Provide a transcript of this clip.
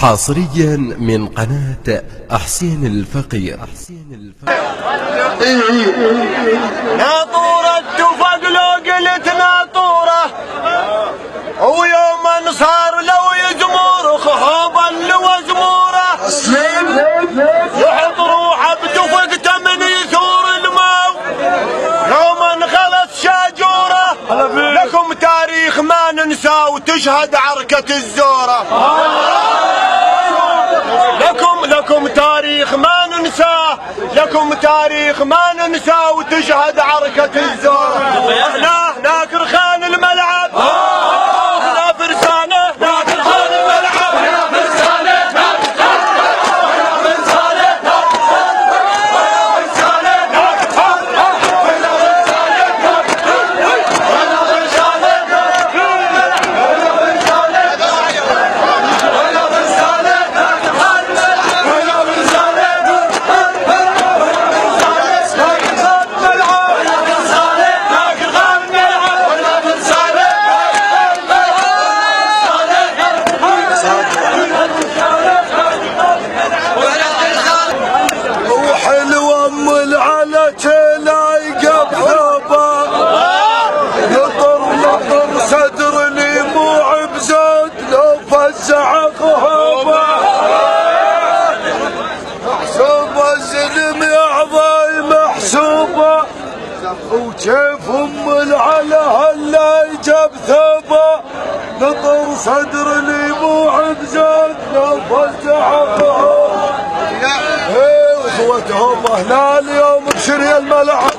حصريا من قناة حسين الفقير. ناطورة اتفق لو قلت ناطورة، ويوم صار لو يزمور خهوبا لوزموره، يحط روحه بتفق تمن يثور الماو، يوم خلص شاجوره لكم تاريخ ما ننسى وتشهد عركة الزورة. لكم تاريخ ما ننساه، لكم تاريخ ما ننساه وتشهد عركة الزورة. هنا كرخان الملعب، هنا فرسانه، هنا كرخان الملعب، هنا فرسانه، هنا فرسانه، وجيف العلا هلا جاب ثوبه، نطر صدر اللي مو عبزات لو فزع قهوه. اخوتهم هنا اليوم بشري الملعب،